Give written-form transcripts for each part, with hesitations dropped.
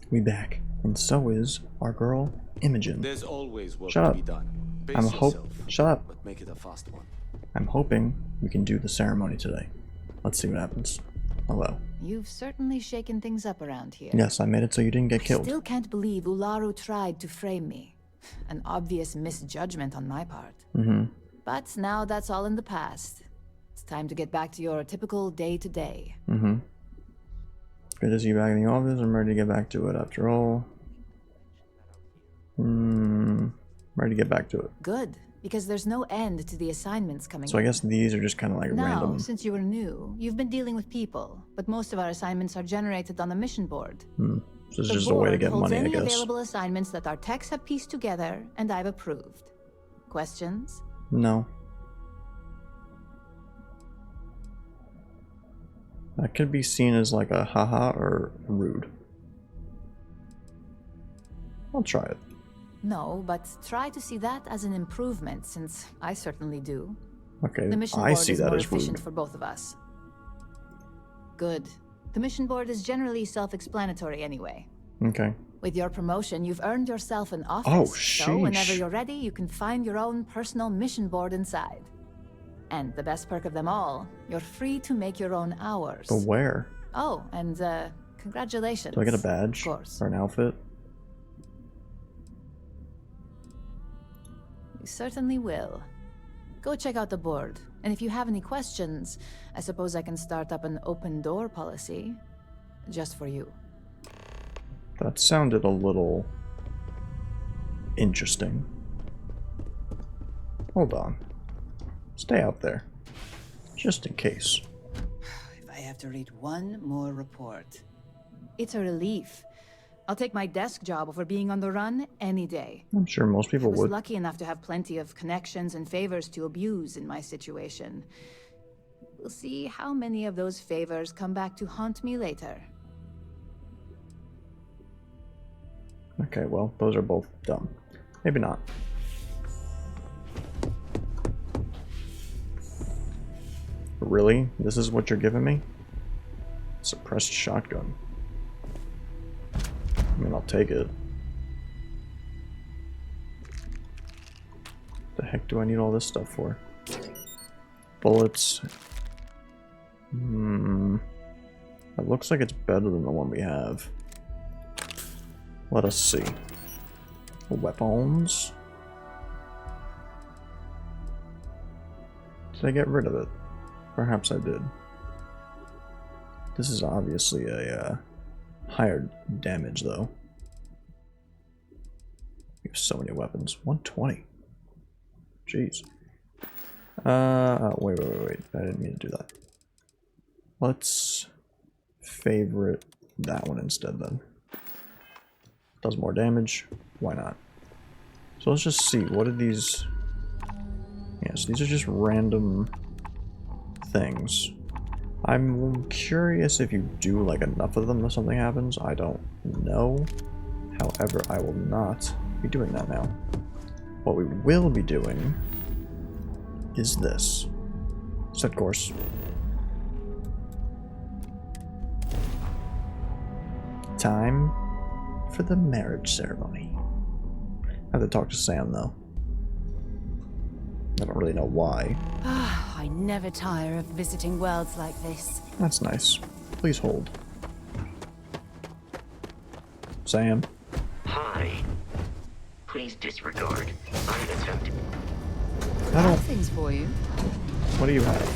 We back, and so is our girl Imogen. There's always work Shut to up. be done. I'm Pace yourself, Shut up. but make it a fast one. I'm hoping we can do the ceremony today. Let's see what happens. Hello. You've certainly shaken things up around here. Yes, I made it so you didn't get killed. Still can't believe Ularu tried to frame me. An obvious misjudgment on my part. But now that's all in the past. It's time to get back to your typical day-to-day. Good to see you back in the office. I'm ready to get back to it after all. Ready to get back to it. Good, because there's no end to the assignments coming So I guess these are just kind of like now, random. since you were new, you've been dealing with people, but most of our assignments are generated on the mission board. So it's The just a way to board get holds money, I any guess. available assignments that our techs have pieced together, and I've approved. Questions? No. That could be seen as like a haha or rude. I'll try it. No, but try to see that as an improvement, since I certainly do. Okay, The mission I board see is that more as efficient rude. for both of us. Good. The mission board is generally self-explanatory anyway. Okay. With your promotion, you've earned yourself an office. Oh, So whenever sheesh. you're ready, you can find your own personal mission board inside. And the best perk of them all, you're free to make your own hours. But where? Oh, and congratulations. Do I get a badge? Of course. Or an outfit? You certainly will. Go check out the board, and if you have any questions, I suppose I can start up an open door policy. Just for you. That sounded a little interesting. Hold on. Stay out there. Just in case. If I have to read one more report. It's a relief. I'll take my desk job over being on the run any day. I'm sure most people I was would. lucky enough to have plenty of connections and favors to abuse in my situation. We'll see how many of those favors come back to haunt me later. Okay, well, those are both dumb. Maybe not. Really? This is what you're giving me? Suppressed shotgun. I mean, I'll take it. The heck do I need all this stuff for? Bullets. It looks like it's better than the one we have. Let us see. Weapons. Did I get rid of it? Perhaps I did. This is obviously a higher damage, though. We have so many weapons. 120. Jeez. Wait. I didn't mean to do that. Let's favorite that one instead, then. Does more damage. Why not? So let's just see. What are these? Yes, these are just random things. I'm curious if you do like enough of them that something happens. I don't know. However, I will not be doing that now. What we will be doing is this. Set course. Time for the marriage ceremony. I have to talk to Sam though. I don't really know why. I never tire of visiting worlds like this. That's nice. Please hold. Sam. Hi. Please disregard. I'm attempting. I don't. Things for you. What do you have?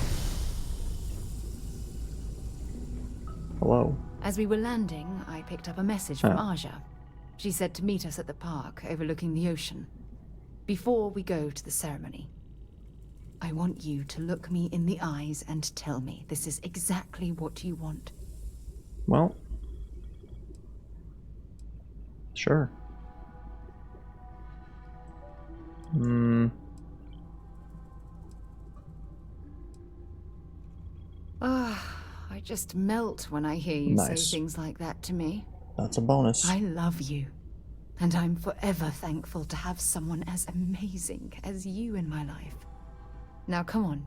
Hello. As we were landing, I picked up a message from Oh. Aja. She said to meet us at the park overlooking the ocean. Before we go to the ceremony, I want you to look me in the eyes and tell me this is exactly what you want. Well. Sure. I just melt when I hear you Nice. say things like that to me. That's a bonus. I love you, and I'm forever thankful to have someone as amazing as you in my life. Now come on.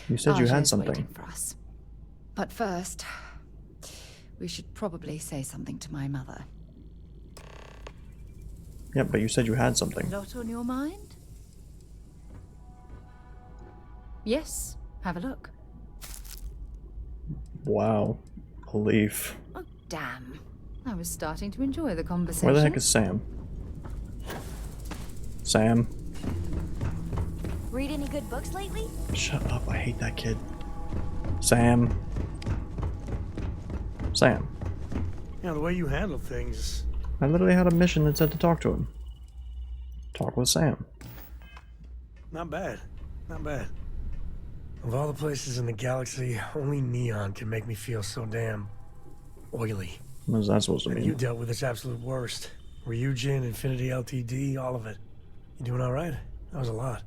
You said you had Aja's something. waiting for us. But first, we should probably say something to my mother. Yep, but you said you had something. Lot on your mind? Yes, have a look. Wow. A leaf. Oh, damn. I was starting to enjoy the conversation. Where the heck is Sam? Sam? Read any good books lately? Shut up, I hate that kid. Sam. Sam. You know, the way you handle things. I literally had a mission that said to talk to him. Talk with Sam. Not bad. Not bad. Of all the places in the galaxy, only Neon can make me feel so damn oily. What is that supposed to And mean? you dealt with its absolute worst. Ryujin, Infinity LTD, all of it. You doing all right? That was a lot.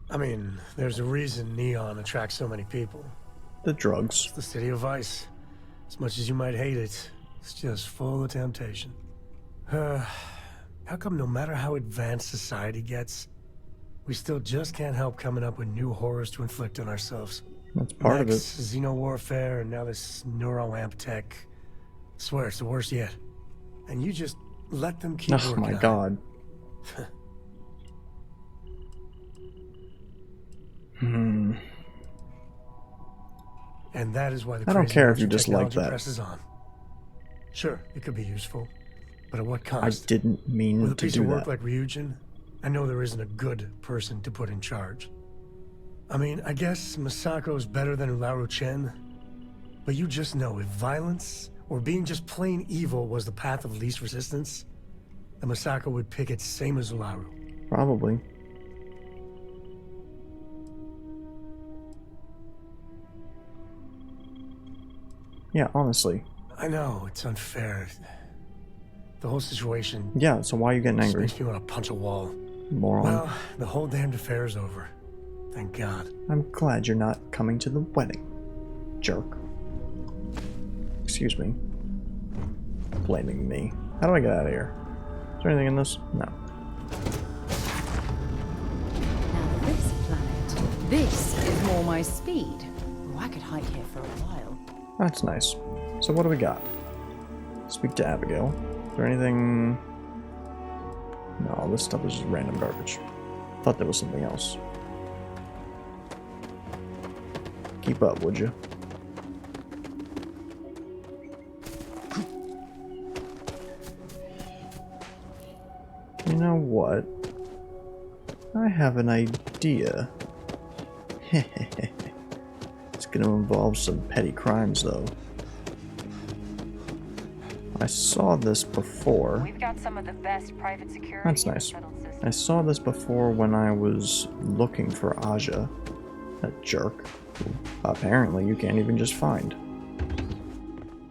I mean, there's a reason Neon attracts so many people. The drugs. It's the city of vice. As much as you might hate it, it's just full of temptation. How come no matter how advanced society gets, we still just can't help coming up with new horrors to inflict on ourselves? That's part of it. Xeno-warfare, and now this neuroamp tech. Swear it's the worst yet. And you just let them keep Oh working my on it. god. And that is why the I don't crazy care if you monster dislike technology that. presses on. Sure, it could be useful, but at what I cost? didn't mean With a to piece do of work that. like Ryujin, I know there isn't a good person to put in charge. I mean, I guess Masako's better than Ularu Chen, but you just know if violence or being just plain evil was the path of least resistance, then Masako would pick it same as Ularu. Probably. Yeah, honestly. I know, it's unfair. The whole situation Yeah, so why are you getting just angry? makes me want to punch a wall. Moron. Well, the whole damned affair is over. Thank God. I'm glad you're not coming to the wedding. Jerk. Excuse me. Blaming me. How do I get out of here? Is there anything in this? No. Now this planet. This is more my speed. Oh, I could hide here for a while. That's nice. So what do we got? Speak to Abigail. Is there anything... No, this stuff is just random garbage. Thought there was something else. Keep up, would you? You know what? I have an idea. It's gonna involve some petty crimes, though. I saw this before. We've got some of the best private security. That's in the nice. shuttle system. I saw this before when I was looking for Aja. That jerk. Who apparently you can't even just find.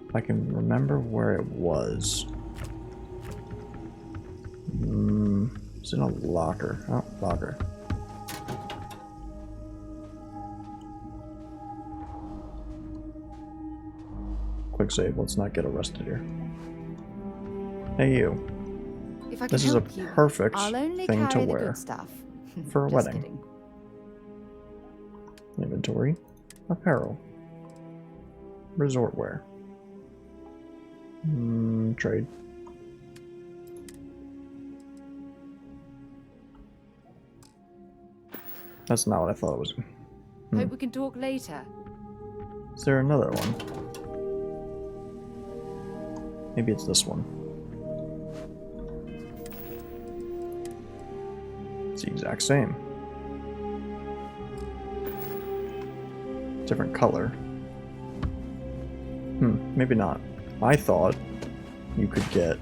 If I can remember where it was. It's in a locker. Oh, locker. Quick save, let's not get arrested here. Hey you. If I can This is a help you, perfect I'll only thing to carry the wear good stuff. for a Just wedding. kidding. Inventory. Apparel. Resort wear. Trade. That's not what I thought it was. Hope we can talk later. Is there another one? Maybe it's this one. It's the exact same. Different color. Maybe not. I thought you could get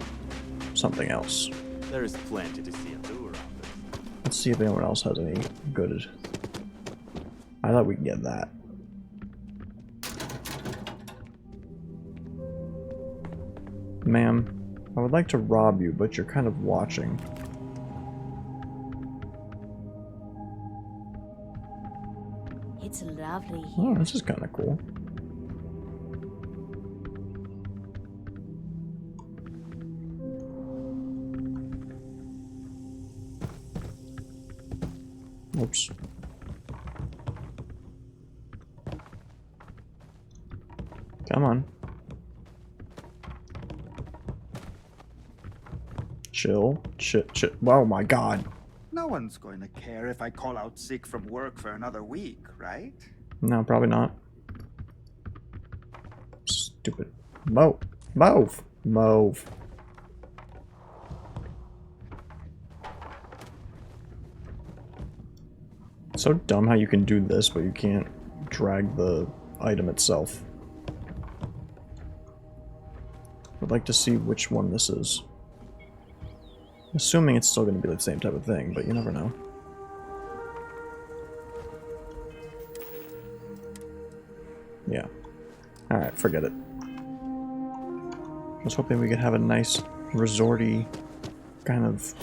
something else. There is plenty to see and do around this. Let's see if anyone else has any good. I thought we could get that. Ma'am, I would like to rob you, but you're kind of watching. It's lovely here. Oh, this is kind of cool. Oops. Come on. Chill. Chill. Oh my god. No one's going to care if I call out sick from work for another week, right? No, probably not. Stupid. Move. Move. Move. It's so dumb how you can do this, but you can't drag the item itself. I'd like to see which one this is. Assuming it's still going to be the same type of thing, but you never know. Yeah. Alright, forget it. I was hoping we could have a nice resorty kind of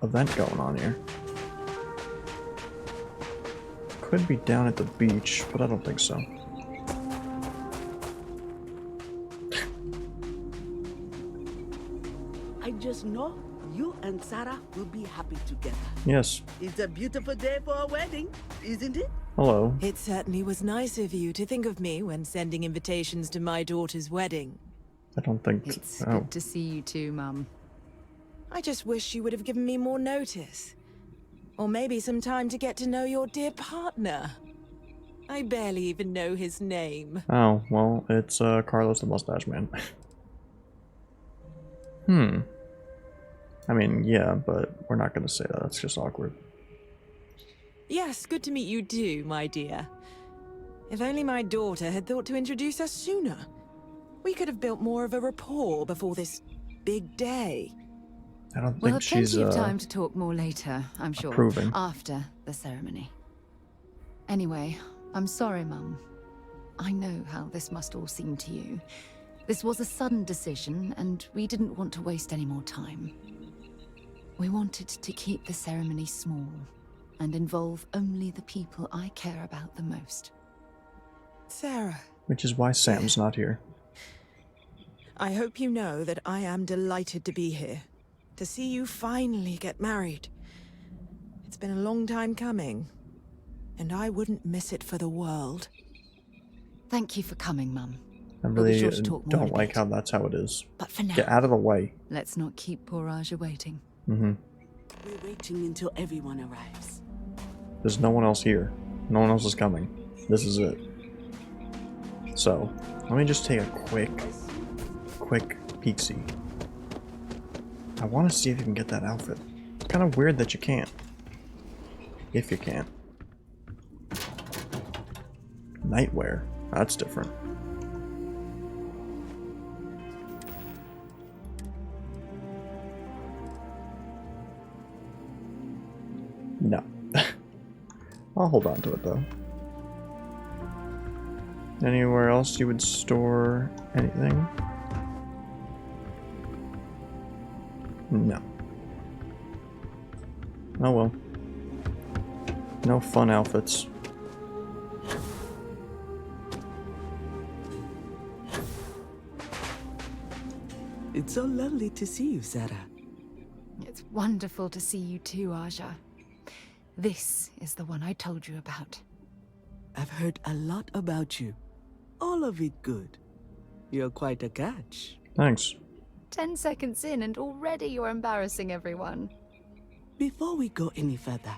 event going on here. Could be down at the beach, but I don't think so. I just know you and Sarah will be happy together. Yes. It's a beautiful day for a wedding, isn't it? Hello. It certainly was nice of you to think of me when sending invitations to my daughter's wedding. I don't think... It's good to see you too, Mum. I just wish you would have given me more notice. Or maybe some time to get to know your dear partner. I barely even know his name. Oh, well, it's Carlos the Mustache Man. I mean, yeah, but we're not going to say that. That's just awkward. Yes, good to meet you too, my dear. If only my daughter had thought to introduce us sooner. We could have built more of a rapport before this big day. I don't We'll think have she's plenty of time to talk more later, I'm sure. approving. After the ceremony. Anyway, I'm sorry, Mum. I know how this must all seem to you. This was a sudden decision, and we didn't want to waste any more time. We wanted to keep the ceremony small, and involve only the people I care about the most. Sarah. Which is why Sam's not here. I hope you know that I am delighted to be here. To see you finally get married. It's been a long time coming, and I wouldn't miss it for the world. Thank you for coming, Mum. I We'll be really sure to talk more don't in a like bit. how that's how it is. But for now, Get out of the way. let's not keep poor Aja waiting. We're waiting until everyone arrives. There's no one else here. No one else is coming. This is it. So, let me just take a quick peek-see. I want to see if you can get that outfit. It's kind of weird that you can't. If you can't. Nightwear. That's different. No. I'll hold on to it though. Anywhere else you would store anything? No. Oh well. No fun outfits. It's so lovely to see you, Sarah. It's wonderful to see you too, Aja. This is the one I told you about. I've heard a lot about you. All of it good. You're quite a catch. Thanks. 10 seconds in and already you're embarrassing everyone. Before we go any further,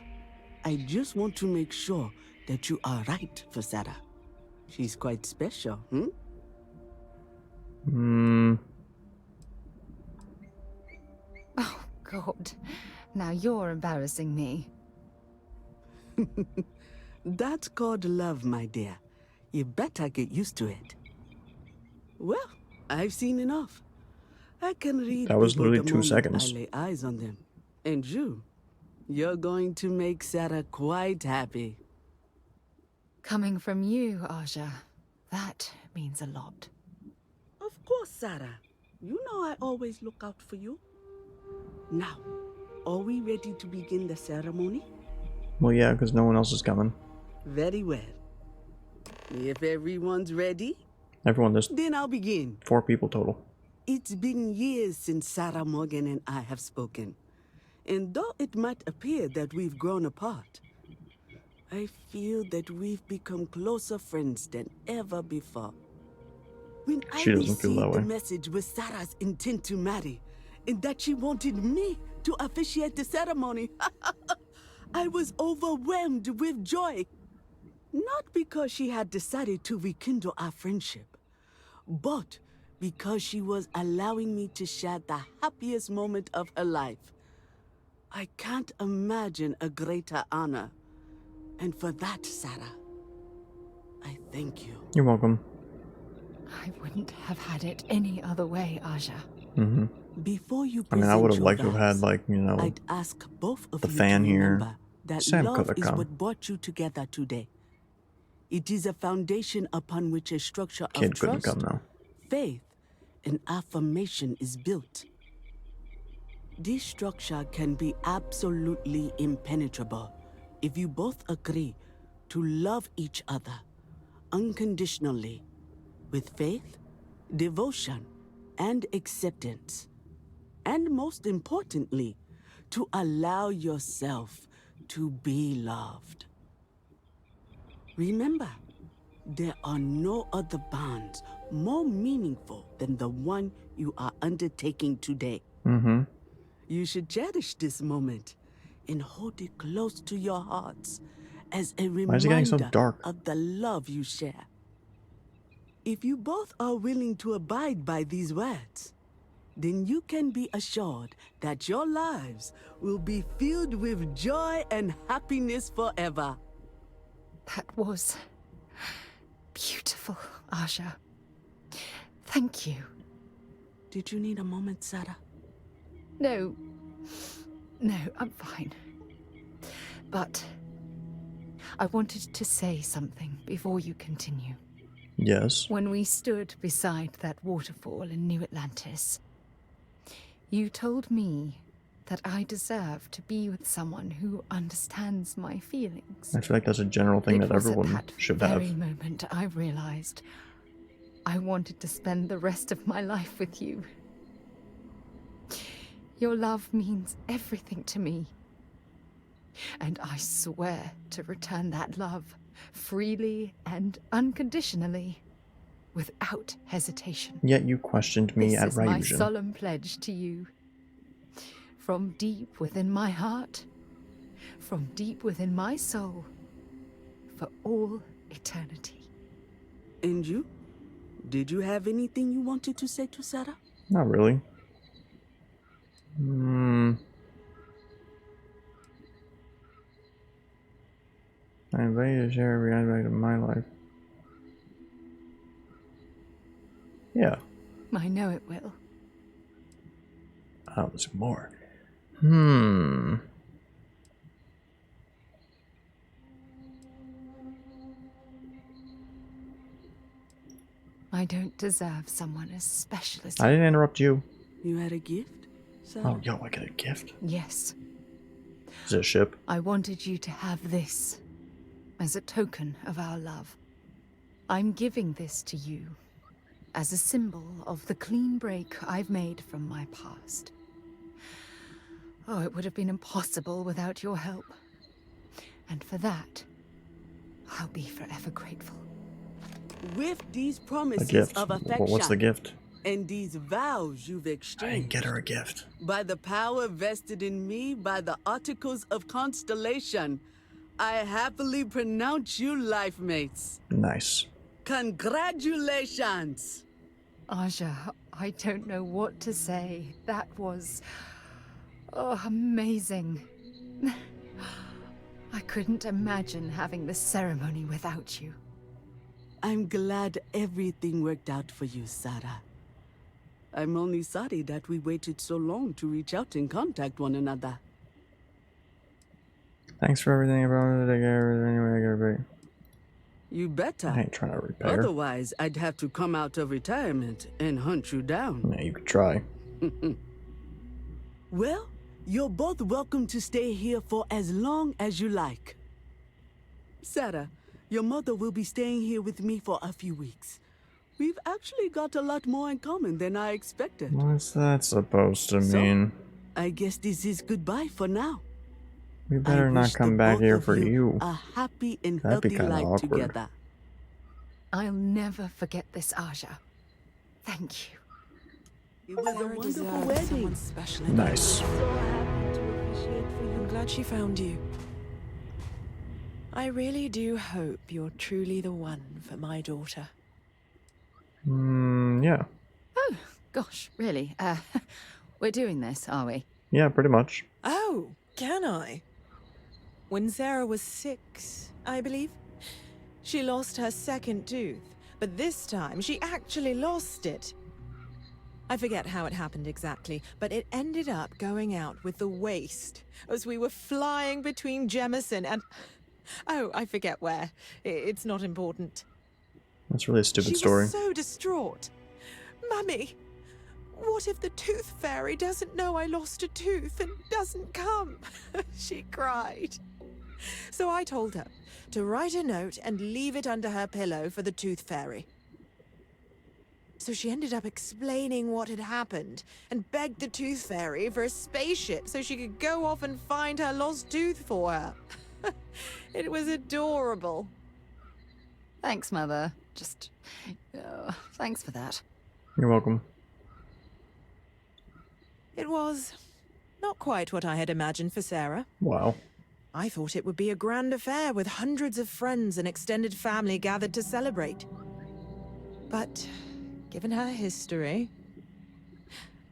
I just want to make sure that you are right for Sarah. She's quite special, Oh, God. Now you're embarrassing me. That's called love, my dear. You better get used to it. Well, I've seen enough. I can read That was people literally the 2 moment seconds. I lay eyes on them. And you're going to make Sarah quite happy. Coming from you, Aja, that means a lot. Of course, Sarah. You know I always look out for you. Now, are we ready to begin the ceremony? Well, yeah, because no one else is coming. Very well. If everyone's ready, Everyone, there's then I'll begin. 4 people total. It's been years since Sarah Morgan and I have spoken. And though it might appear that we've grown apart, I feel that we've become closer friends than ever before. When She I doesn't feel that received the way. message with Sarah's intent to marry, and that she wanted me to officiate the ceremony. I was overwhelmed with joy. Not because she had decided to rekindle our friendship, but because she was allowing me to share the happiest moment of her life. I can't imagine a greater honor. And for that, Sarah, I thank you. You're welcome. I wouldn't have had it any other way, Aja. Mm-hmm. Before you I mean, I would have present liked to your have had, vows, like, you know, I'd ask both of the you fan to here. remember that Sam could love have is come. what brought you together today. It is a foundation upon which a structure of Kid couldn't trust, come now. faith, and affirmation is built. This structure can be absolutely impenetrable if you both agree to love each other unconditionally, with faith, devotion, and acceptance. And most importantly, to allow yourself to be loved. Remember, there are no other bonds more meaningful than the one you are undertaking today. Mm-hmm. You should cherish this moment and hold it close to your hearts as a Why is it getting so reminder dark? of the love you share. If you both are willing to abide by these words, then you can be assured that your lives will be filled with joy and happiness forever. That was beautiful, Aja. Thank you. Did you need a moment, Sarah? No, I'm fine. But I wanted to say something before you continue. Yes. When we stood beside that waterfall in New Atlantis, you told me that I deserve to be with someone who understands my feelings. I feel like that's a general thing that everyone should have. At that very moment I realized I wanted to spend the rest of my life with you. Your love means everything to me. And I swear to return that love freely and unconditionally, without hesitation. Yet you questioned me at This is my Ryujin. solemn pledge to you. From deep within my heart, from deep within my soul, for all eternity. And you? Did you have anything you wanted to say to Sarah? Not really. I invite you to share every aspect of my life. Yeah. I know it will. Oh, there's more. I don't deserve someone as special as I you. didn't interrupt you. You had a gift, Sarah? Oh, yo, I get a gift? Yes. Is it a ship? I wanted you to have this as a token of our love. I'm giving this to you as a symbol of the clean break I've made from my past. Oh, it would have been impossible without your help. And for that, I'll be forever grateful. With these A promises gift. of affection Well, what's the gift? and these vows you've I exchanged, didn't get her a gift. by the power vested in me by the Articles of Constellation, I happily pronounce you life mates. Nice. Congratulations! Aja, I don't know what to say. That was... oh, amazing. I couldn't imagine having this ceremony without you. I'm glad everything worked out for you, Sarah. I'm only sorry that we waited so long to reach out and contact one another. Thanks for everything, everyone. Take care. Anyway, I gotta break. You better. I ain't trying to repair. Otherwise, I'd have to come out of retirement and hunt you down. Yeah, you could try. Well, you're both welcome to stay here for as long as you like. Sarah, your mother will be staying here with me for a few weeks. We've actually got a lot more in common than I expected. What's that supposed to So, mean? I guess this is goodbye for now. We better not come back here for you. A happy and That'd be healthy kinda life awkward. together. I'll never forget this, Aja. Thank you. It was a Sarah wonderful deserved wedding. someone special in Nice. So happy to officiate for you. I'm glad she found you. I really do hope you're truly the one for my daughter. Yeah. Oh, gosh, really? We're doing this, are we? Yeah, pretty much. Oh, can I? When Sarah was 6, I believe, she lost her second tooth, but this time she actually lost it. I forget how it happened exactly, but it ended up going out with the waste as we were flying between Jemison and... Oh, I forget where. It's not important. That's really a stupid She story. was so distraught. Mummy, what if the tooth fairy doesn't know I lost a tooth and doesn't come? She cried. So I told her to write a note and leave it under her pillow for the tooth fairy. So she ended up explaining what had happened and begged the tooth fairy for a spaceship so she could go off and find her lost tooth for her. It was adorable. Thanks, Mother. Just... thanks for that. You're welcome. It was not quite what I had imagined for Sarah. Wow. I thought it would be a grand affair with hundreds of friends and extended family gathered to celebrate. But given her history,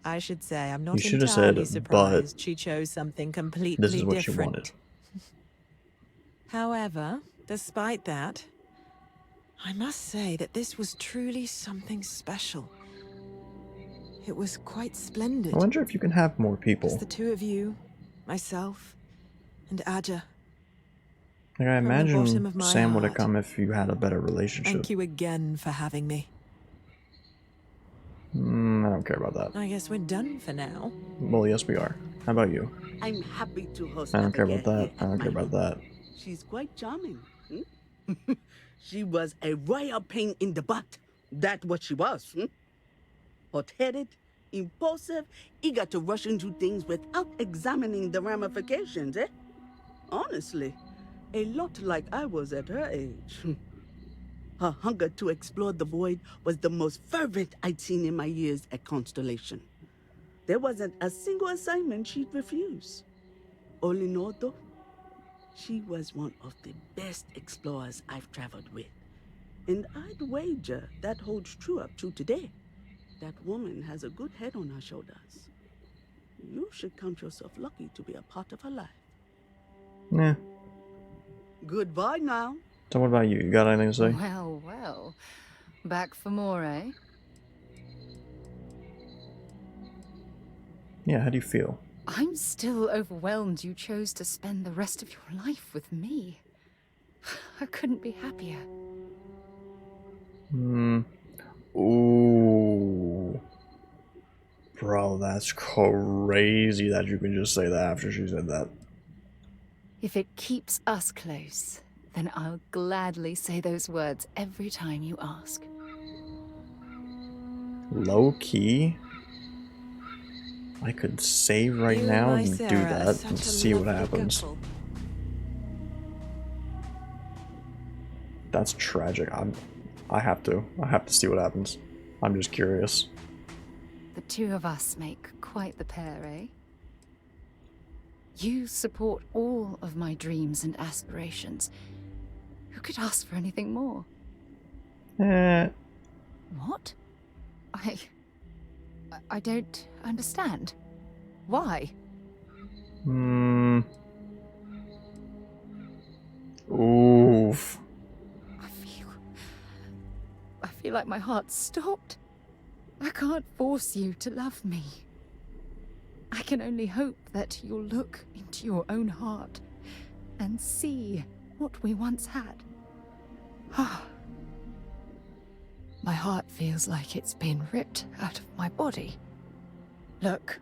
I should say I'm not You should have entirely said, surprised but she chose something completely this is what she different. wanted. However, despite that, I must say that this was truly something special. It was quite splendid. I wonder if you can have more people. Just the two of you, myself, and Aja. Like, I From the bottom imagine of my Sam would have heart. come if you had a better relationship. Thank you again for having me. I don't care about that. I guess we're done for now. Well, yes, we are. How about you? I'm happy to host I don't care about Abigail that. here I don't at care my about home. that. She's quite charming. She was a royal pain in the butt. That's what she was. Hot-headed, impulsive, eager to rush into things without examining the ramifications, eh? Honestly, a lot like I was at her age. Her hunger to explore the void was the most fervent I'd seen in my years at Constellation. There wasn't a single assignment she'd refuse. All in all, though, she was one of the best explorers I've traveled with. And I'd wager that holds true up to today. That woman has a good head on her shoulders. You should count yourself lucky to be a part of her life. Yeah. Goodbye now. So what about you? You got anything to say? Well, well. Back for more, eh? Yeah, how do you feel? I'm still overwhelmed you chose to spend the rest of your life with me. I couldn't be happier. Ooh. Bro, that's crazy that you can just say that after she said that. If it keeps us close, then I'll gladly say those words every time you ask. Low key, I could save right You now my and do Sarah are that such and a see what lovely happens. couple. That's tragic. I have to see what happens. I'm just curious. The two of us make quite the pair, eh? You support all of my dreams and aspirations. Who could ask for anything more? What? I don't understand. Why? Oof. I feel like my heart stopped. I can't force you to love me. I can only hope that you'll look into your own heart and see what we once had. My heart feels like it's been ripped out of my body. Look,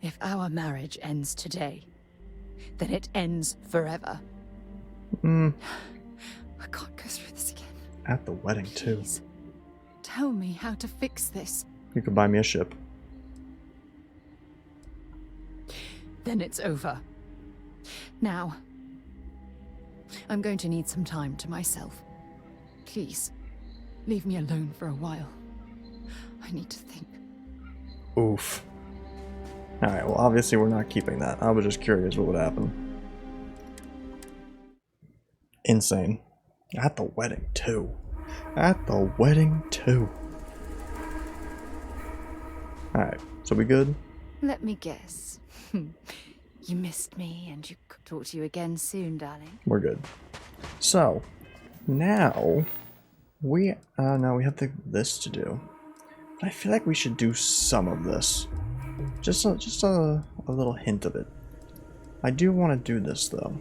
if our marriage ends today, then it ends forever. I can't go through this again. At the wedding, too. Please, tell me how to fix this. You could buy me a ship. Then it's over. Now, I'm going to need some time to myself. Please, leave me alone for a while. I need to think. Oof. Alright, well obviously we're not keeping that. I was just curious what would happen. Insane. At the wedding too. At the wedding too. Alright, so we good? Let me guess. You missed me, and you could talk to you again soon, darling. We're good. So, now we have this to do. But I feel like we should do some of this. Just a little hint of it. I do want to do this though.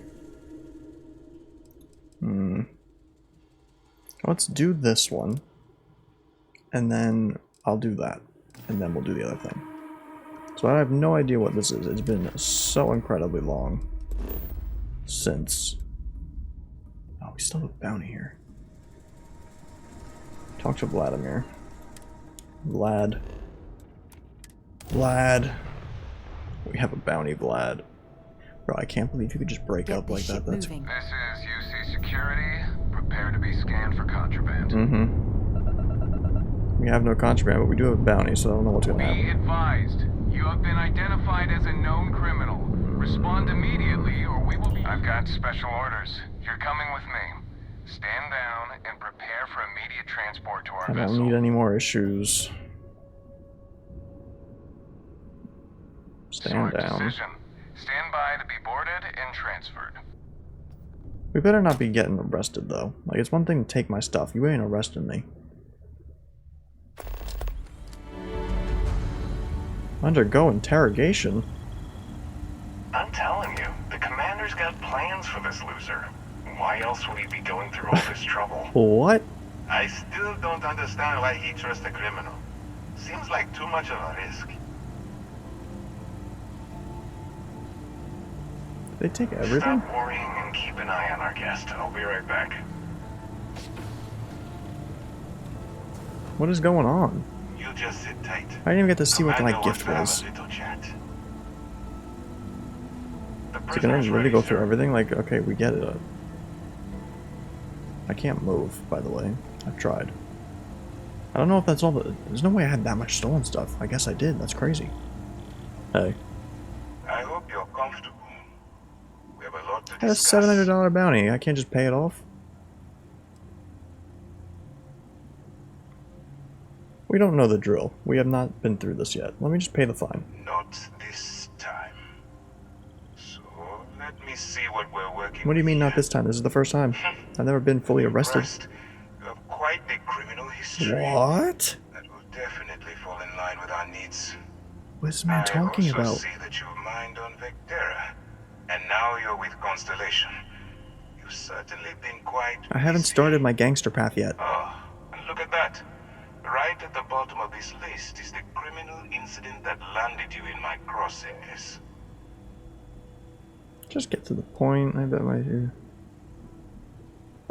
Let's do this one. And then I'll do that. And then we'll do the other thing. So I have no idea what this is. It's been so incredibly long since... Oh, we still have a bounty here. Talk to Vladimir. Vlad. We have a bounty, Vlad. Bro, I can't believe you could just break up like that. That's... This is UC Security. Prepare to be scanned for contraband. We have no contraband, but we do have a bounty, so I don't know what's gonna happen. Be advised. You have been identified as a known criminal. Respond immediately or we will be... I've got special orders. You're coming with me. Stand down and prepare for immediate transport to our I vessel. don't need any more issues. Stand down. Decision. Stand by to be boarded and transferred. We better not be getting arrested, though. Like, it's one thing to take my stuff. You ain't arresting me. Undergo interrogation? I'm telling you, the commander's got plans for this loser. Why else would he be going through all this trouble? What? I still don't understand why he trusts a criminal. Seems like too much of a risk. They take everything? Stop worrying and keep an eye on our guest. I'll be right back. What is going on? You just sit tight. I didn't even get to see what my gift was. So can I really go through everything? Like, okay, we get it. I can't move, by the way. I've tried. I don't know if that's all the... There's no way I had that much stolen stuff. I guess I did. That's crazy. Hey. I hope you're comfortable. We have a lot to I had a $700 bounty. I can't just pay it off. We don't know the drill. We have not been through this yet. Let me just pay the fine. Not this time. So let me see what we're working. What do you mean not this time? This is the first time. I've never been fully arrested. You have quite a criminal history. What? That will definitely fall in line with our needs. What is this man talking I also about? see that you mined on Vectera, and now you're with Constellation. You've certainly been quite... I haven't started my gangster path yet. Oh, and look at that. Right at the bottom of this list is the criminal incident that landed you in my crosshairs. Just get to the point. I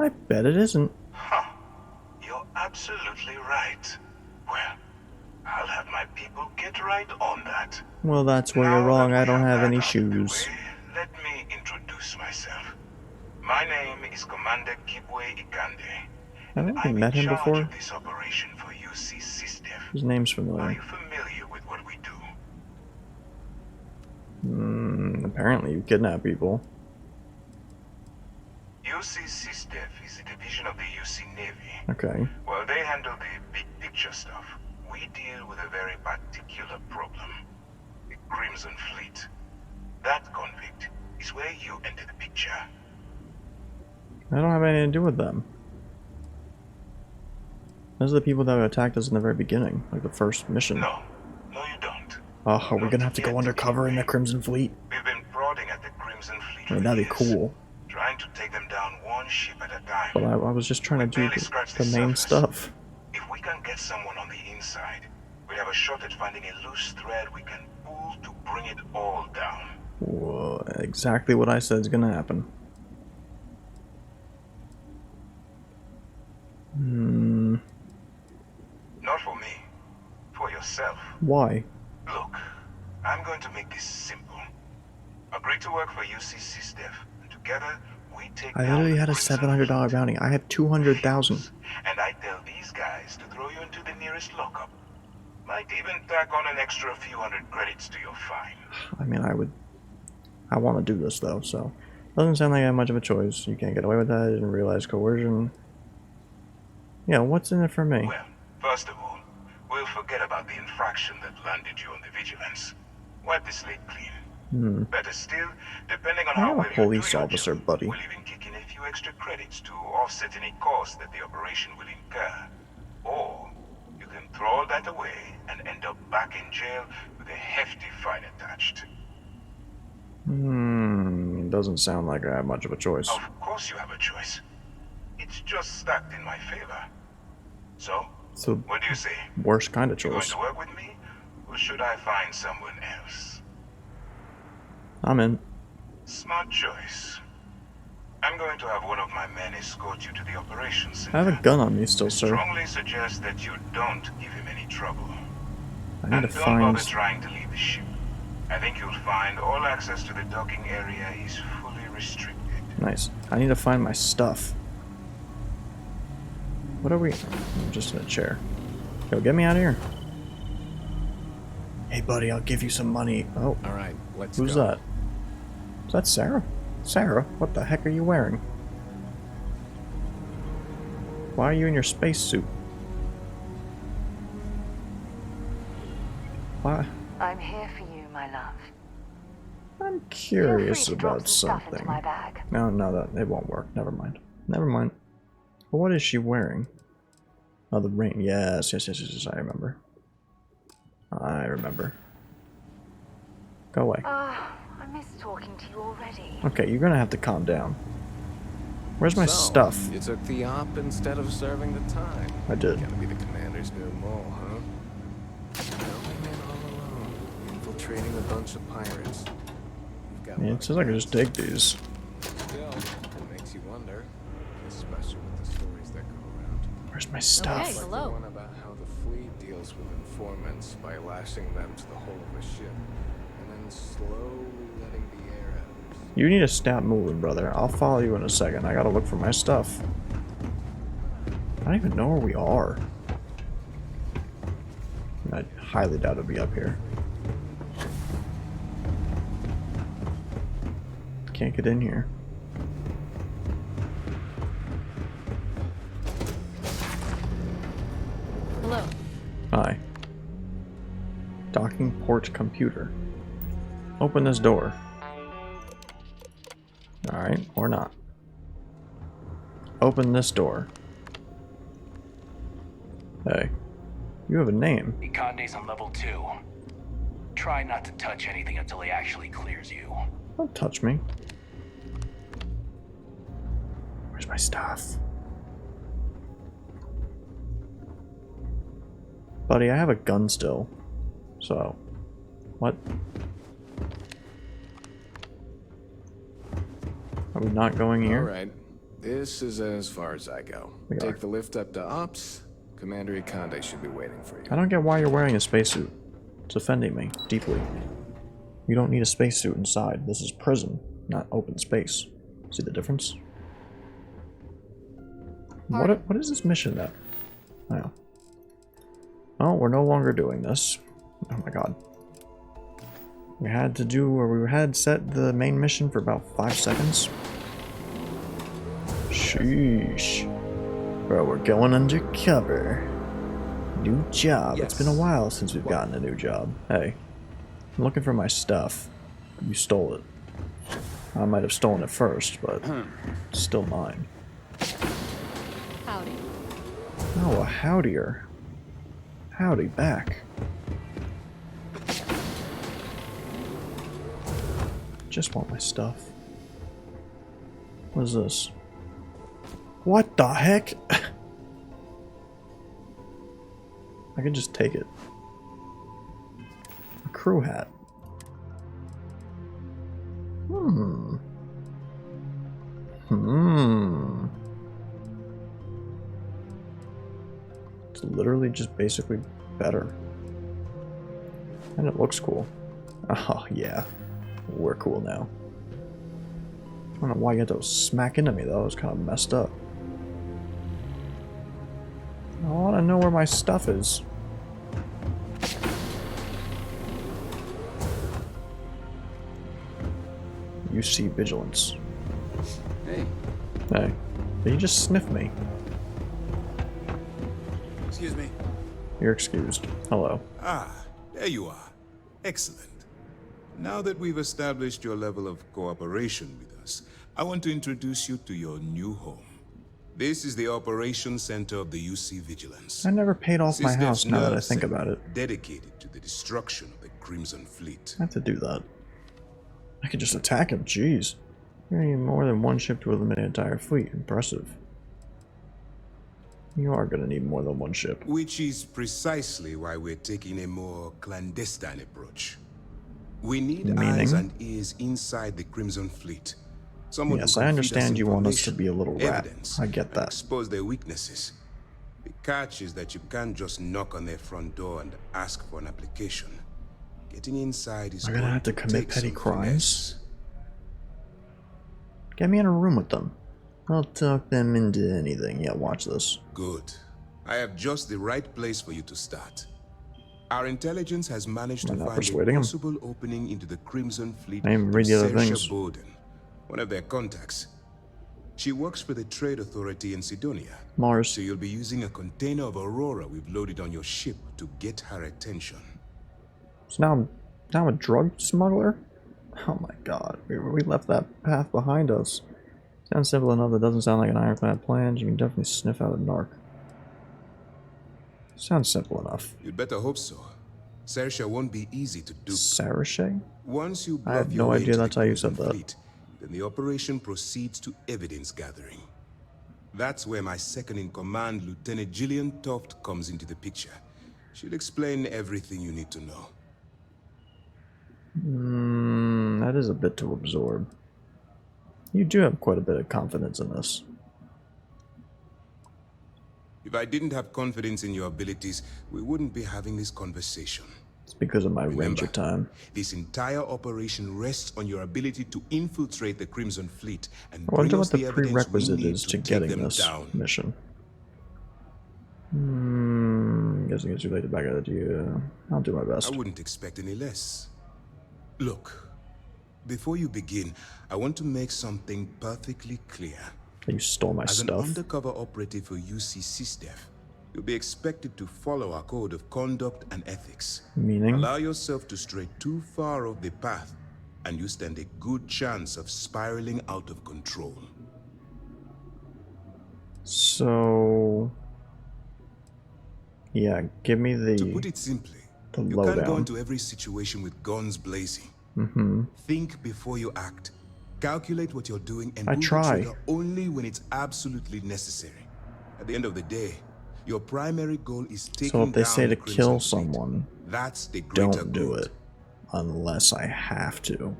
bet it isn't. Huh. You're absolutely right. Well, I'll have my people get right on that. Well, that's where you're wrong. I don't have any shoes. Let me introduce myself. My name is Commander Kibwe Ikande. I think we met him before. This operation for UC System. His name's Are familiar. you familiar with what we do? Apparently you kidnap people. UC System is a division of the UC Navy. Okay. Well, they handle the big picture stuff. We deal with a very particular problem. The Crimson Fleet. That convict is where you enter the picture. I don't have anything to do with them. Those are the people that attacked us in the very beginning, like the first mission. No, you don't. Oh, are we gonna have to go undercover in the Crimson Fleet? We've been prodding at the Crimson Fleet. I mean, that'd be cool. Trying to take them down one ship at a time. But I was just trying to do the main stuff. If we can get someone on the inside, we have a shot at finding a loose thread we can pull to bring it all down. Whoa, exactly what I said is gonna happen. Not for me. For yourself. Why? Look, I'm going to make this simple. Agree to work for UC System, and together we take I literally had a $700 bounty. I have 200,000. And I tell these guys to throw you into the nearest lockup. Might even tack on an extra few hundred credits to your fine. I mean, I want to do this though, so doesn't sound like I have much of a choice. You can't get away with that. I didn't realize coercion. Yeah, what's in it for me? Well, first of all, we'll forget about the infraction that landed you on the vigilance. Wipe the slate clean. Better still, depending on how I'm well a you do police your officer, job, buddy. we'll even kick in a few extra credits to offset any cost that the operation will incur. Or you can throw all that away and end up back in jail with a hefty fine attached. Doesn't sound like I have much of a choice. Of course you have a choice. It's just stacked in my favor. So, So, what do you say? worst kind of You going choice. to work with me, or should I find someone else? I'm in. Smart choice. I'm going to have one of my men escort you to the operations center. I have a gun on me still, sir. Strongly suggest that you don't give him any trouble. I need And to don't find... bother trying to leave the ship. I think you'll find all access to the docking area is fully restricted. Nice. I need to find my stuff. What are we... I'm just in a chair. Yo, get me out of here. Hey, buddy, I'll give you some money. Oh. Alright, let's Who's go. that? Is that Sarah? Sarah? What the heck are you wearing? Why are you in your spacesuit? Why? I'm here for you, my love. I'm curious Feel free to drop about some stuff something. into my bag. No, that it won't work. Never mind. Never mind. But what is she wearing? Oh, the ring. Yes. I remember. I remember. Go away. I miss talking to you already. Okay, you're gonna have to calm down. Where's my stuff? You took the op instead of serving the time. I did. Gonna be the commander's new mole, huh? Going in all alone, infiltrating a bunch of pirates. You've got Yeah, it says I can just take these. Still, it makes you wonder, especially with the stories that go around. Where's my stuff? Okay, Like hello. the one about how the fleet deals with informants by lashing them to the hull of a ship, and then slowly letting the air out. You need to stop moving, brother. I'll follow you in a second. I gotta look for my stuff. I don't even know where we are. I highly doubt it'll be up here. Can't get in here. Hello. Hi. Docking port computer. Open this door. Alright, or not. Open this door. Hey. You have a name. Ikande's on level 2. Try not to touch anything until he actually clears you. Don't touch me. Where's my stuff? Buddy, I have a gun still. So, what? Are we not going here? Alright, this is as far as I go. We Take are. the lift up to Ops. Commander Ikande should be waiting for you. I don't get why you're wearing a spacesuit. It's offending me deeply. You don't need a spacesuit inside. This is prison, not open space. See the difference? What is this mission that? Oh. Oh, we're no longer doing this. Oh my god. We had to do, or we had set the main mission for about 5 seconds. Sheesh. Bro, we're going undercover. New job. It's been a while since we've gotten a new job. Hey, I'm looking for my stuff. You stole it. I might have stolen it first, but it's still mine. Howdy. Oh, a howdier. Howdy back. Just want my stuff. What is this? What the heck? I can just take it. A crew hat. It's literally just basically better. And it looks cool. Oh, yeah. We're cool now. I don't know why you had to smack into me, though. It was kind of messed up. I want to know where my stuff is. UC Vigilance. Hey. Hey, did you just sniff me? Excuse me. You're excused. Hello. Ah, there you are. Excellent. Now that we've established your level of cooperation with us, I want to introduce you to your new home. This is the Operations Center of the UC Vigilance. I never paid off my house now that I nerve think center about it. Dedicated to the destruction of the Crimson Fleet. I have to do that. I could just attack him, jeez. You need more than one ship to eliminate an entire fleet. Impressive. You are gonna need more than one ship. Which is precisely why we're taking a more clandestine approach. We need eyes and ears inside the Crimson Fleet. Someone yes, who can I feed understand us you want us to be a little rat. evidence, I get that. Expose their weaknesses. The catch is that you can't just knock on their front door and ask for an application. Getting inside is I'm gonna have to take commit petty some crimes. finesse. Get me in a room with them. I'll talk them into anything. Yeah, watch this. Good. I have just the right place for you to start. Our intelligence has managed to find a possible opening into the Crimson Fleet I am reading other things. Saoirse Bowden, one of their contacts. She works for the Trade Authority in Sidonia. Mars. So you'll be using a container of Aurora we've loaded on your ship to get her attention. So now I'm a drug smuggler? Oh my god, we left that path behind us. Sounds simple enough, that doesn't sound like an ironclad plan. You can definitely sniff out a narc. Sounds simple enough. You'd better hope so. Saoirse won't be easy to dupe. Saoirse? Once you I have no idea that's how you said that. Fleet, then the operation proceeds to evidence gathering. That's where my second-in-command, Lieutenant Gillian Toft, comes into the picture. She'll explain everything you need to know. That is a bit to absorb. You do have quite a bit of confidence in this. If I didn't have confidence in your abilities, we wouldn't be having this conversation. It's because of my ranger time. This entire operation rests on your ability to infiltrate the Crimson Fleet and I wonder bring what us the the evidence prerequisite we need is to take getting them this down. mission. Guessing it's too late to back out to you. I'll do my best. I wouldn't expect any less. Look, before you begin, I want to make something perfectly clear. You stole my As stuff. an undercover operative for UC SysDef, you'll be expected to follow our code of conduct and ethics. Meaning? Allow yourself to stray too far off the path, and you stand a good chance of spiraling out of control. So... yeah, give me the... To put it simply, the you lowdown. can't go into every situation with guns blazing. Think before you act. Calculate what you're doing and I pull try. the trigger only when it's absolutely necessary. At the end of the day, your primary goal is taking So if they down say to the Crimson kill Fleet. someone, That's the greater don't do good. it. Unless I have to.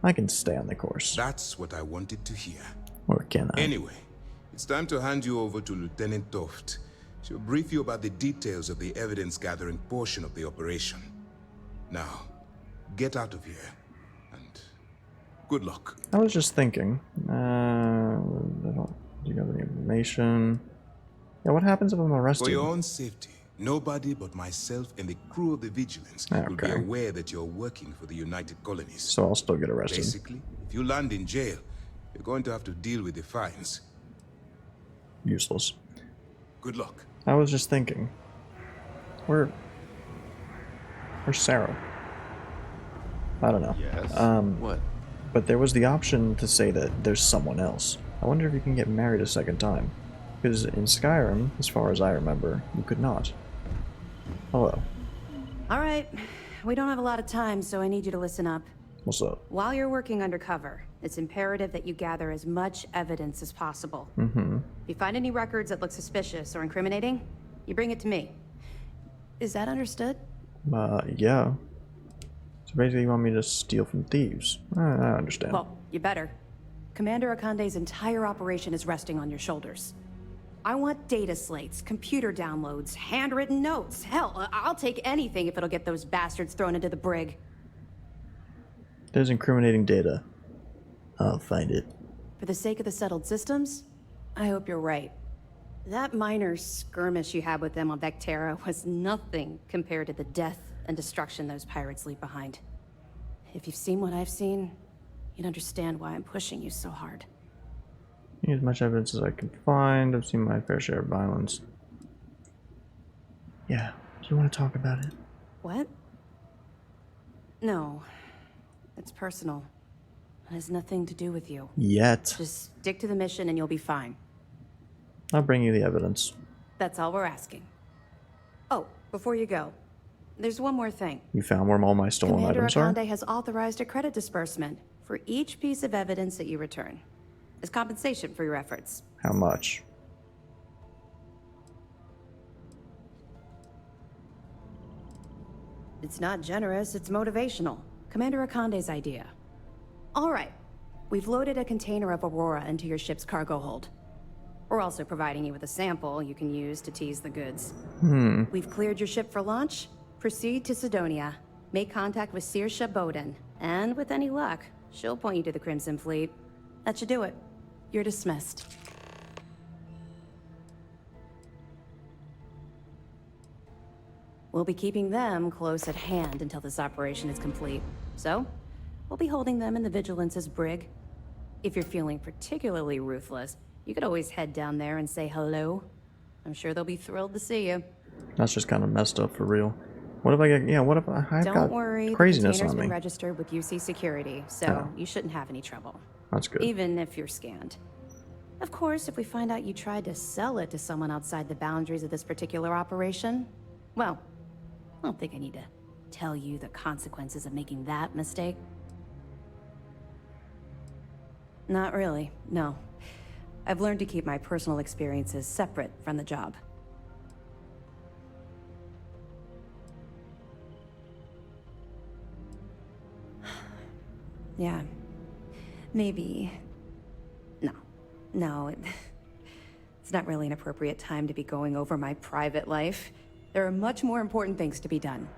I can stay on the course. That's what I wanted to hear. Or can I? Anyway, it's time to hand you over to Lieutenant Toft. She'll brief you about the details of the evidence-gathering portion of the operation. Now, get out of here, and good luck. I was just thinking. Do you have any information? Yeah, what happens if I'm arrested? For your own safety, nobody but myself and the crew of the Vigilance will be aware that you're working for the United Colonies. So I'll still get arrested. Basically, if you land in jail, you're going to have to deal with the fines. Useless. Good luck. I was just thinking. Where's Sarah? I don't know. Yes. What? But there was the option to say that there's someone else. I wonder if you can get married a second time. Because in Skyrim, as far as I remember, you could not. Hello. All right. We don't have a lot of time, so I need you to listen up. What's up? While you're working undercover, it's imperative that you gather as much evidence as possible. If you find any records that look suspicious or incriminating, you bring it to me. Is that understood? Yeah. So basically you want me to steal from thieves. I understand. Well, you better. Commander Akande's entire operation is resting on your shoulders. I want data slates, computer downloads, handwritten notes. Hell, I'll take anything if it'll get those bastards thrown into the brig. There's incriminating data. I'll find it. For the sake of the settled systems, I hope you're right. That minor skirmish you had with them on Vectera was nothing compared to the death and destruction those pirates leave behind. If you've seen what I've seen, you'd understand why I'm pushing you so hard. Need as much evidence as I can find. I've seen my fair share of violence. Yeah, do you want to talk about it? What? No. It's personal. It has nothing to do with you. Yet. Just stick to the mission and you'll be fine. I'll bring you the evidence. That's all we're asking. Oh, before you go, there's one more thing. You found where all my stolen Commander items are? Akande has authorized a credit disbursement for each piece of evidence that you return, as compensation for your efforts. How much? It's not generous, it's motivational. Commander Akande's idea. All right, we've loaded a container of Aurora into your ship's cargo hold. We're also providing you with a sample you can use to tease the goods. We've cleared your ship for launch. Proceed to Sidonia. Make contact with Saoirse Bowden. And with any luck, she'll point you to the Crimson Fleet. That should do it. You're dismissed. We'll be keeping them close at hand until this operation is complete. So, we'll be holding them in the Vigilance's brig. If you're feeling particularly ruthless, you could always head down there and say hello. I'm sure they'll be thrilled to see you. That's just kind of messed up for real. What if I get, what if I've Don't got worry, craziness the container's on me? been registered with UC Security, so you shouldn't have any trouble. That's good. Even if you're scanned. Of course, if we find out you tried to sell it to someone outside the boundaries of this particular operation, well, I don't think I need to tell you the consequences of making that mistake. Not really, no. I've learned to keep my personal experiences separate from the job. Yeah. Maybe. No, it's not really an appropriate time to be going over my private life. There are much more important things to be done.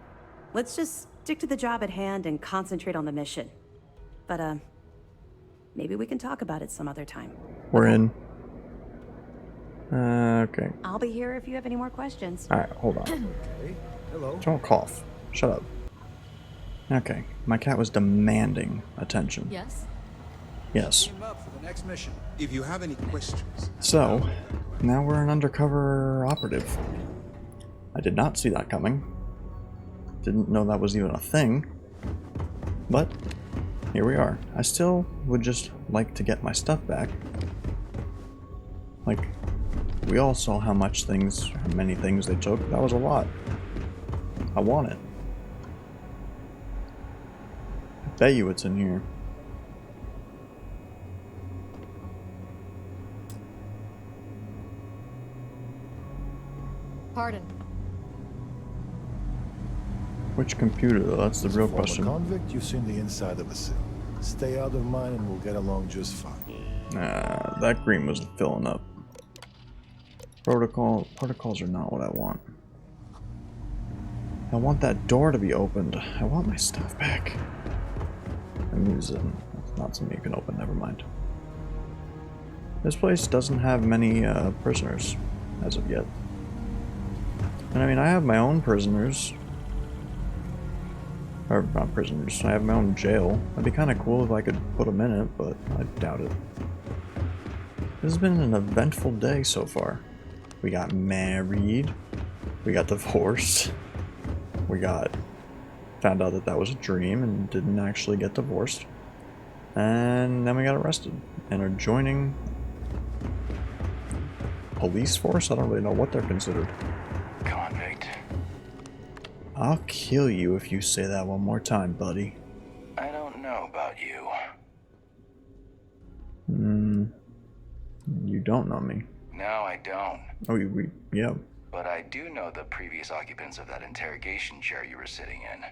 Let's just stick to the job at hand and concentrate on the mission. But, maybe we can talk about it some other time. We're in. Okay. I'll be here if you have any more questions. Alright, hold on. Hey, hello. Don't cough. Shut up. Okay. My cat was demanding attention. Yes? Yes. Up for the next mission. If you have any questions. So, now we're an undercover operative. I did not see that coming. Didn't know that was even a thing. But, here we are. I still would just like to get my stuff back. Like, we all saw how many things they took. That was a lot. I want it. I bet you it's in here. Pardon. Which computer, though? That's the real Former question. convict, you've seen the inside of a cell. Stay out of mine and we'll get along just fine. That green was filling up. Protocols are not what I want. I want that door to be opened. I want my stuff back. I'm using. That's not something you can open, never mind. This place doesn't have many prisoners as of yet. And I mean, I have my own prisoners. Or not prisoners, I have my own jail. That'd be kind of cool if I could put them in it, but I doubt it. This has been an eventful day so far. We got married. We got divorced. We found out that was a dream and didn't actually get divorced. And then we got arrested and are joining police force? I don't really know what they're considered. Convict. I'll kill you if you say that one more time, buddy. I don't know about you. You don't know me. No, I don't. Oh, yeah. But I do know the previous occupants of that interrogation chair you were sitting in.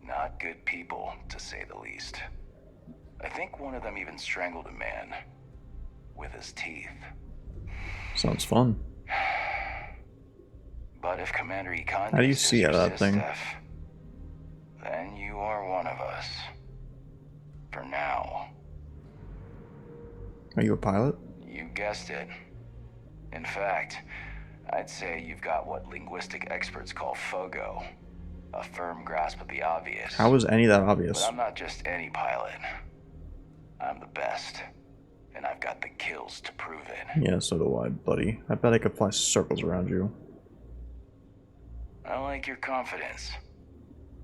Not good people, to say the least. I think one of them even strangled a man. With his teeth. Sounds fun. But if Commander Akande How do you see out of that thing? Then you are one of us. For now. Are you a pilot? You guessed it. In fact, I'd say you've got what linguistic experts call FOGO. A firm grasp of the obvious. How was any of that obvious? But I'm not just any pilot. I'm the best, and I've got the kills to prove it. Yeah, so do I, buddy. I bet I could fly circles around you. I like your confidence.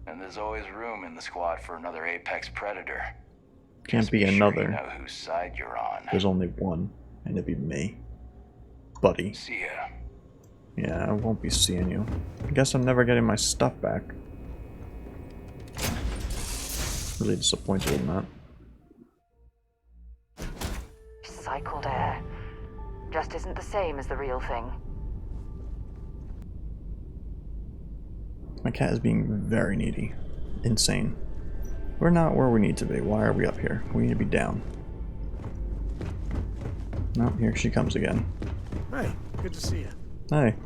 And there's always room in the squad for another apex predator. Can't be Sure another. you know whose side you're on. There's only one, and it'd be me. Buddy. See ya. Yeah, I won't be seeing you. I guess I'm never getting my stuff back. Really disappointed in that. Recycled air. Just isn't the same as the real thing. My cat is being very needy. Insane. We're not where we need to be. Why are we up here? We need to be down. No, here she comes again. Hey, good to see you. Hey.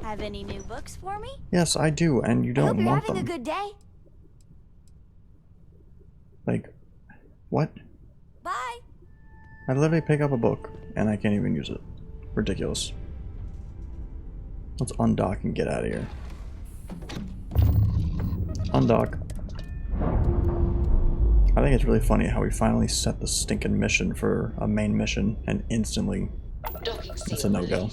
Have any new books for me? Yes, I do, and you I hope don't you're want having them. a good day. Like, what? Bye. I literally pick up a book, and I can't even use it. Ridiculous. Let's undock and get out of here. Undock. I think it's really funny how we finally set the stinking mission for a main mission, and instantly it's a no-go.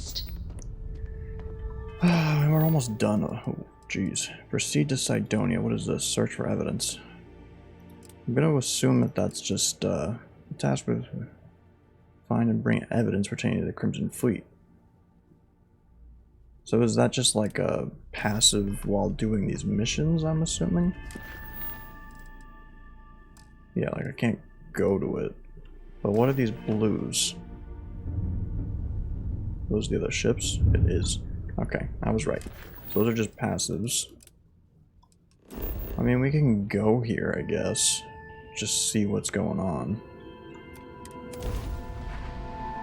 We're almost done. Oh, jeez. Proceed to Cydonia. What is this? Search for evidence. I'm going to assume that that's just a task with find and bring evidence pertaining to the Crimson Fleet. So is that just like a passive while doing these missions, I'm assuming? Yeah, like I can't go to it. But what are these blues? Those are the other ships? It is. Okay, I was right. So those are just passives. I mean, we can go here, I guess. Just see what's going on.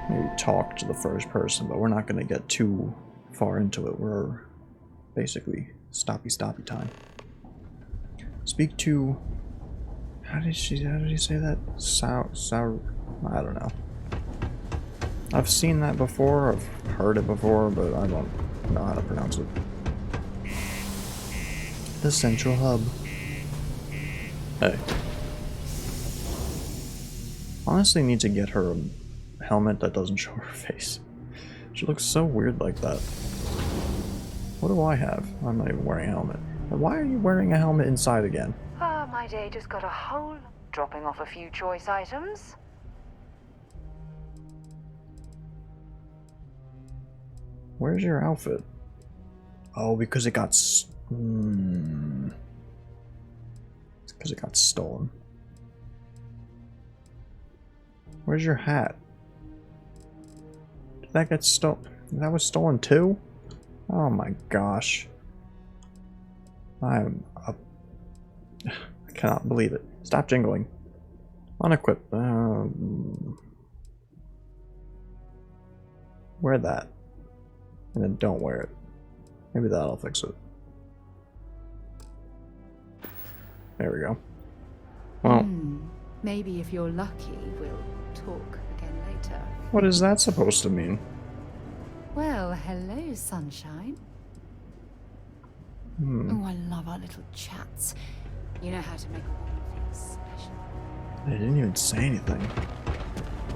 Maybe talk to the first person, but we're not going to get too far into it. We're basically stoppy time. Speak to... How did he say that? I don't know. I've seen that before, I've heard it before, but I don't know how to pronounce it. The central hub. Hey. Honestly need to get her a helmet that doesn't show her face. She looks so weird like that. What do I have? I'm not even wearing a helmet. And why are you wearing a helmet inside again? Ah, my day just got a whole... dropping off a few choice items. Where's your outfit? Oh, because it got... It's because it got stolen. Where's your hat? Did that get stolen? That was stolen too? Oh my gosh. I'm up. I cannot believe it. Stop jingling. Unequip. Wear that. And then don't wear it. Maybe that'll fix it. There we go. Well. Maybe if you're lucky, we'll talk again later. What is that supposed to mean? Well, hello, sunshine. Oh, I love our little chats. You know how to make a woman feel special. They didn't even say anything.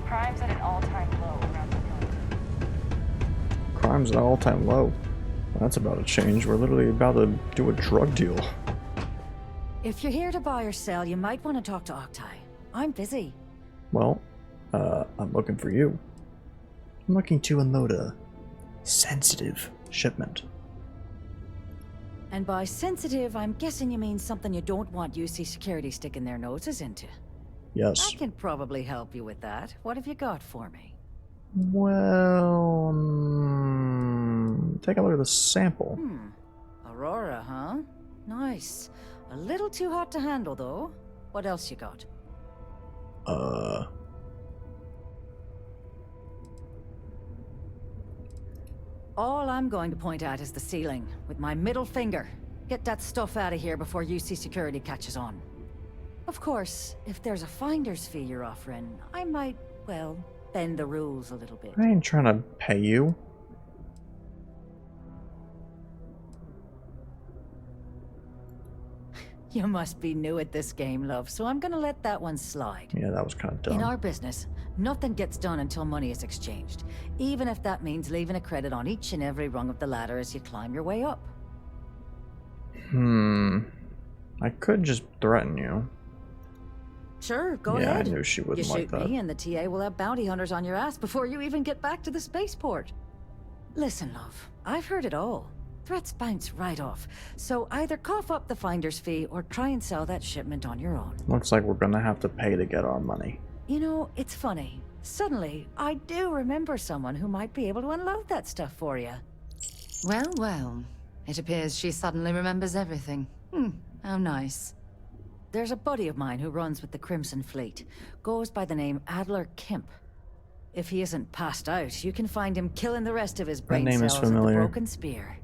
Crime's at an all-time low around the globe. Crime's at an all-time low. That's about to change. We're literally about to do a drug deal. If you're here to buy or sell, you might want to talk to Octai. I'm busy. Well, I'm looking for you. I'm looking to unload a sensitive shipment. And by sensitive, I'm guessing you mean something you don't want UC security sticking their noses into. Yes. I can probably help you with that. What have you got for me? Well, take a look at the sample. Aurora, huh? Nice. A little too hot to handle, though. What else you got? All I'm going to point at is the ceiling, with my middle finger. Get that stuff out of here before UC security catches on. Of course, if there's a finder's fee you're offering, I might, well, bend the rules a little bit. I ain't trying to pay you. You must be new at this game, love, so I'm gonna let that one slide. Yeah, that was kind of dumb. In our business, nothing gets done until money is exchanged, even if that means leaving a credit on each and every rung of the ladder as you climb your way up. I could just threaten you. Sure, go Yeah, ahead. I knew she wouldn't you like shoot that. me, and the TA will have bounty hunters on your ass before you even get back to the spaceport. Listen, love, I've heard it all. Threats bounce right off, so either cough up the finder's fee or try and sell that shipment on your own. Looks like we're gonna have to pay to get our money. You know, it's funny. Suddenly, I do remember someone who might be able to unload that stuff for you. Well, well. It appears she suddenly remembers everything. How nice. There's a buddy of mine who runs with the Crimson Fleet. Goes by the name Adler Kemp. If he isn't passed out, you can find him killing the rest of his brain name is cells with the familiar. broken spear.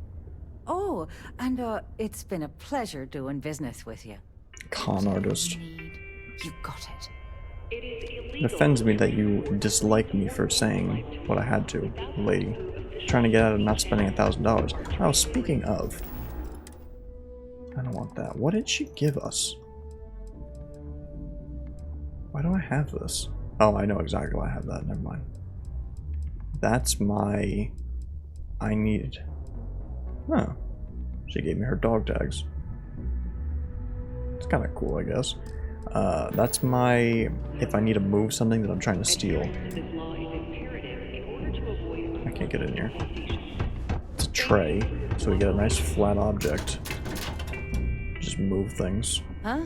Oh, and it's been a pleasure doing business with you. Con artist. You got it. It offends me that you dislike me for saying what I had to, lady. Trying to get out of not spending $1,000. Oh, speaking of. I don't want that. What did she give us? Why do I have this? Oh, I know exactly why I have that. Never mind. That's my... I need... Oh. She gave me her dog tags. It's kind of cool, I guess. That's my... If I need to move something that I'm trying to steal. I can't get in here. It's a tray, so we get a nice flat object. Just move things. Huh?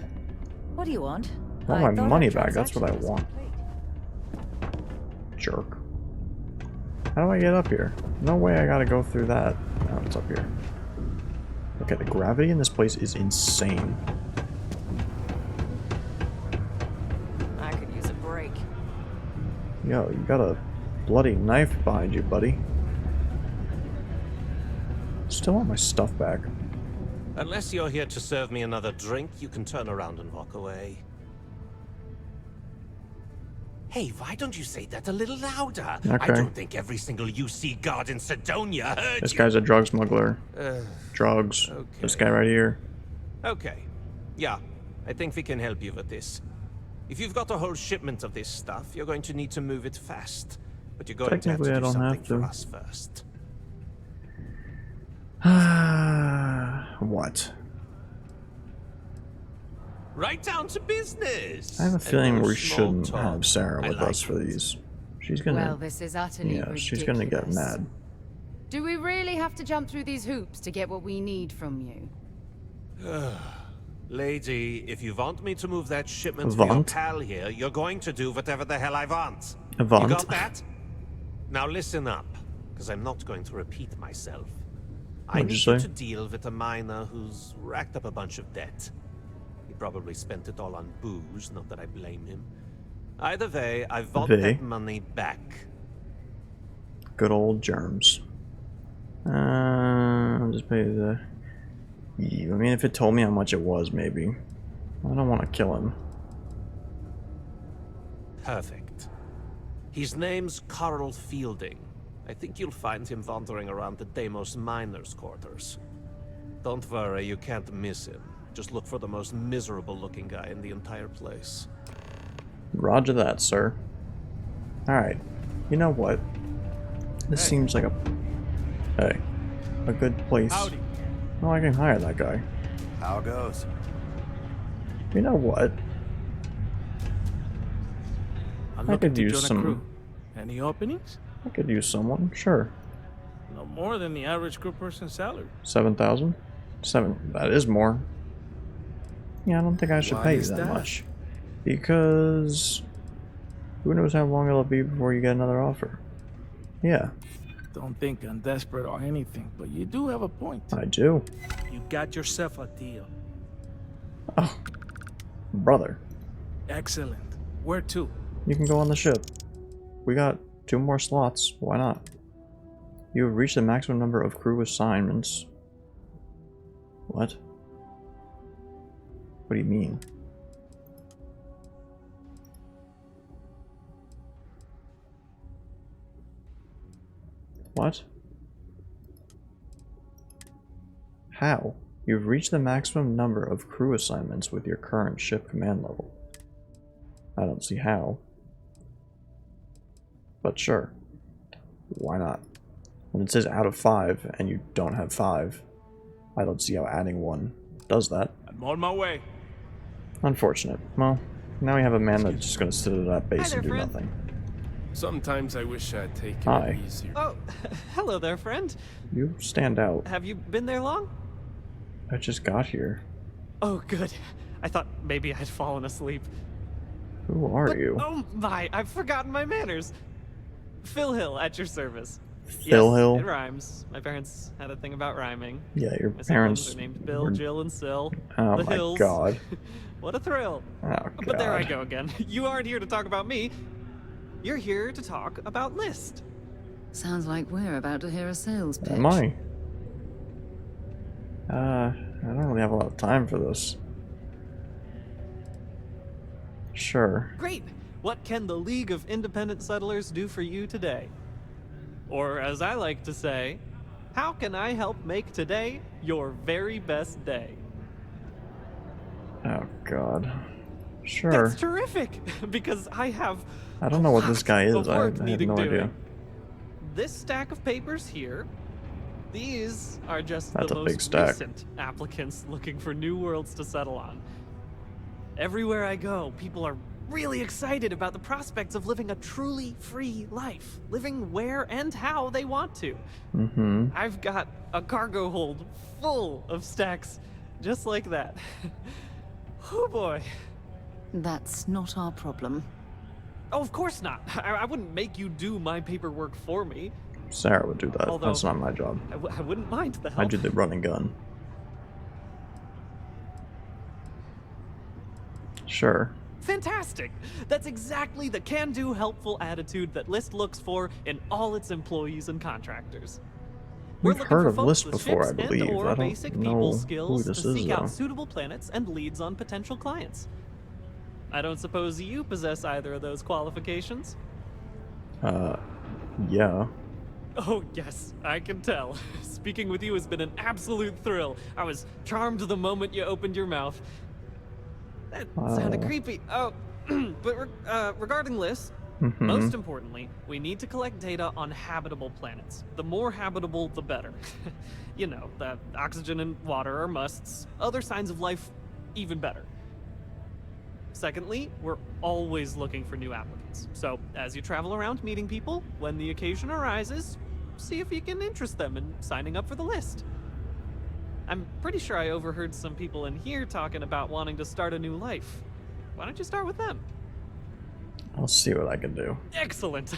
What do you want? I want my money back, that's what I want. Jerk. How do I get up here? No way I gotta go through that. No, it's up here. Okay, the gravity in this place is insane. I could use a break. Yo, you got a bloody knife behind you, buddy. Still want my stuff back. Unless you're here to serve me another drink, you can turn around and walk away. Hey, why don't you say that a little louder? Okay. I don't think every single UC guard in Sidonia heard This you. guy's a drug smuggler. Drugs. Okay. This guy right here. Okay. Yeah, I think we can help you with this. If you've got a whole shipment of this stuff, you're going to need to move it fast. But you're going to have to Technically, I do don't something have to. for us first. What? Right down to business. I have a feeling no we small shouldn't talk. have Sarah I with like us for these. She's gonna... Well, this is utterly yeah, she's gonna get ridiculous. mad. Do we really have to jump through these hoops to get what we need from you? Lady, if you want me to move that shipment for your pal here, you're going to do whatever the hell I want. You got that? Now listen up, because I'm not going to repeat myself. I What'd you need say? you to deal with a miner who's racked up a bunch of debt. He probably spent it all on booze, not that I blame him. Either way, I want that money back. Good old germs. I'll just pay the... I mean, if it told me how much it was, maybe. I don't want to kill him. Perfect. His name's Carl Fielding. I think you'll find him wandering around the Deimos miners' quarters. Don't worry, you can't miss him. Just look for the most miserable-looking guy in the entire place. Roger that, sir. Alright. You know what? This seems like a... Hey. A good place. Howdy. Oh, I can hire that guy. How goes? You know what? I'm I looking could to use join a some... crew. Any openings? I could use someone, sure. No more than the average crew person's salary. 7,000? 7. That is more. Yeah, I don't think I should Why pay you is that that? much. Because... Who knows how long it'll be before you get another offer. Yeah, Don't think I'm desperate or anything, but you do have a point. I do. You got yourself a deal. Brother, Excellent. Where to? you can go on the ship. We got 2 more slots. Why not? You have reached the maximum number of crew assignments. What? What do you mean? What? How? You've reached the maximum number of crew assignments with your current ship command level. I don't see how. But sure. Why not? When it says out of 5 and you don't have 5, I don't see how adding 1 does that. I'm on my way. Unfortunate. Well, now we have a man that's just gonna sit at that base and do friend. nothing. Sometimes I wish I'd taken Hi. it easier. Oh, hello there, friend. You stand out. Have you been there long? I just got here. Oh, good. I thought maybe I'd fallen asleep. Who are you? Oh my, I've forgotten my manners. Phil Hill, at your service. Phil yes, Hill? It rhymes. My parents had a thing about rhyming. Yeah, your My parents siblings are named Bill, were- Jill, and Sil. Oh the my Hills. god. What a thrill. Oh But there I god. go again. You aren't here to talk about me. You're here to talk about List. Sounds like we're about to hear a sales pitch. Am I? I don't really have a lot of time for this. Sure. Great. What can the League of Independent Settlers do for you today? Or as I like to say, how can I help make today your very best day? Oh god. Sure. That's terrific, because I have I don't know what this guy is. of I work have needing no doing. idea. This stack of papers here, these are just That's the a big most stack. recent applicants looking for new worlds to settle on. Everywhere I go, people are really excited about the prospects of living a truly free life, living where and how they want to. Mm-hmm. I've got a cargo hold full of stacks just like that. Oh boy. That's not our problem. Oh, of course not. I wouldn't make you do my paperwork for me. Sarah would do that. Although, That's not my job. I wouldn't mind the help. I do the run and gun. Sure. Fantastic! That's exactly the can-do, helpful attitude that List looks for in all its employees and contractors. We're We've looking heard for of folks List with before, I ships and believe. or I basic don't know people who skills this to is, seek though. out suitable planets and leads on potential clients. I don't suppose you possess either of those qualifications? Yeah. Oh, yes, I can tell. Speaking with you has been an absolute thrill. I was charmed the moment you opened your mouth. That sounded creepy. Oh, but regarding List, Mhm. most importantly, we need to collect data on habitable planets. The more habitable, the better. You know, the oxygen and water are musts. Other signs of life, even better. Secondly, we're always looking for new applicants. So, as you travel around meeting people, when the occasion arises, see if you can interest them in signing up for the list. I'm pretty sure I overheard some people in here talking about wanting to start a new life. Why don't you start with them? I'll see what I can do. Excellent.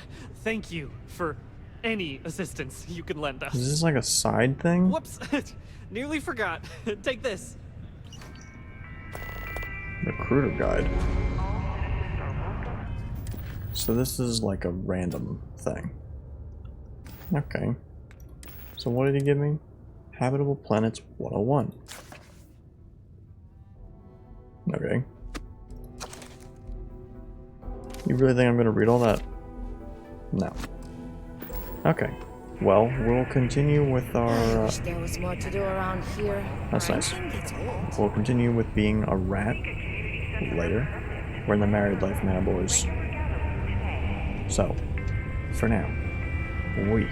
Thank you for any assistance you can lend us. Is this like a side thing? Whoops. Nearly forgot. Take this. Recruiter guide. So this is like a random thing. Okay. So what did he give me? Habitable Planets 101. Okay. You really think I'm gonna read all that? No. Okay. Well, we'll continue with our... Wish there was more to do around here. That's nice. Ranching gets old. We'll continue with being a rat later. We're in the married life now, boys. So, for now, we